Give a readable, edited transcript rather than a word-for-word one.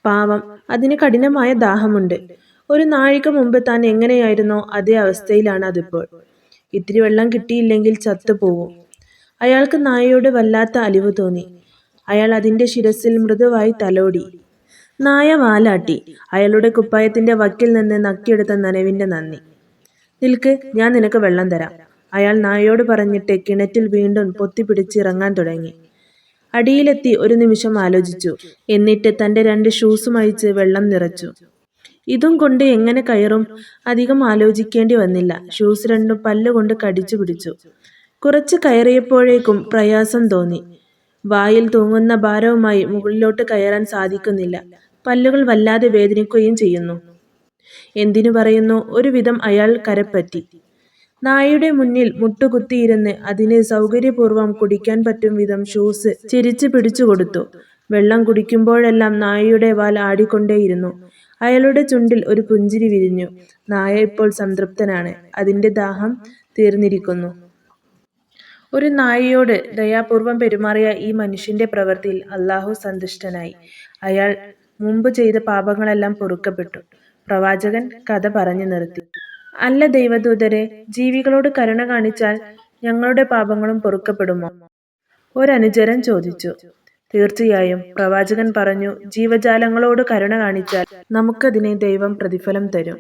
പാവം, അതിന് കഠിനമായ ദാഹമുണ്ട്. ഒരു നാഴിക മുമ്പ് താൻ എങ്ങനെയായിരുന്നോ അതേ അവസ്ഥയിലാണ് അതിപ്പോൾ. ഇത്തിരി വെള്ളം കിട്ടിയില്ലെങ്കിൽ ചത്തുപോവും. അയാൾക്ക് നായയോട് വല്ലാത്ത അലിവ് തോന്നി. അയാൾ അതിന്റെ ശിരസിൽ മൃദുവായി തലോടി. നായ വാലാട്ടി. അയാളുടെ കുപ്പായത്തിന്റെ വക്കിൽ നിന്ന് നക്കിയെടുത്ത നനവിന്റെ നന്ദി. നിൽക്ക്, ഞാൻ നിനക്ക് വെള്ളം തരാം, അയാൾ നായയോട് പറഞ്ഞിട്ട് കിണറ്റിൽ വീണ്ടും പൊത്തിപ്പിടിച്ച് ഇറങ്ങാൻ തുടങ്ങി. അടിയിലെത്തി ഒരു നിമിഷം ആലോചിച്ചു. എന്നിട്ട് തന്റെ 2 ഷൂസും അഴിച്ച് വെള്ളം നിറച്ചു. ഇതും കൊണ്ട് എങ്ങനെ കയറും? അധികം ആലോചിക്കേണ്ടി വന്നില്ല. ഷൂസ് രണ്ടും പല്ലുകൊണ്ട് കടിച്ചു പിടിച്ചു. കുറച്ച് കയറിയപ്പോഴേക്കും പ്രയാസം തോന്നി. വായിൽ തൂങ്ങുന്ന ഭാരവുമായി മുകളിലോട്ട് കയറാൻ സാധിക്കുന്നില്ല. പല്ലുകൾ വല്ലാതെ വേദനിക്കുകയും ചെയ്യുന്നു. എന്തിനു പറയുന്നു, ഒരുവിധം അയാൾ കരപ്പറ്റി. നായയുടെ മുന്നിൽ മുട്ടുകുത്തിയിരുന്ന് അതിന് സൗകര്യപൂർവ്വം കുടിക്കാൻ പറ്റും വിധം ഷൂസ് ചിരിച്ചു പിടിച്ചു കൊടുത്തു. വെള്ളം കുടിക്കുമ്പോഴെല്ലാം നായയുടെ വാൽ ആടിക്കൊണ്ടേയിരുന്നു. അയാളുടെ ചുണ്ടിൽ ഒരു പുഞ്ചിരി വിരിഞ്ഞു. നായ ഇപ്പോൾ സംതൃപ്തനാണ്. അതിന്റെ ദാഹം തീർന്നിരിക്കുന്നു. ഒരു നായയോട് ദയാപൂർവം പെരുമാറിയ ഈ മനുഷ്യന്റെ പ്രവൃത്തിയിൽ അല്ലാഹു സന്തുഷ്ടനായി. അയാൾ മുമ്പ് ചെയ്ത പാപങ്ങളെല്ലാം പൊറുക്കപ്പെട്ടു. പ്രവാചകൻ കഥ പറഞ്ഞു നിർത്തി. അല്ല ദൈവദൂതരെ, ജീവികളോട് കരുണ കാണിച്ചാൽ ഞങ്ങളുടെ പാപങ്ങളും പൊറുക്കപ്പെടുമോ? ഒരനുചരൻ ചോദിച്ചു. തീർച്ചയായും, പ്രവാചകൻ പറഞ്ഞു. ജീവജാലങ്ങളോട് കരുണ കാണിച്ചാൽ നമുക്കതിന് ദൈവം പ്രതിഫലം തരും.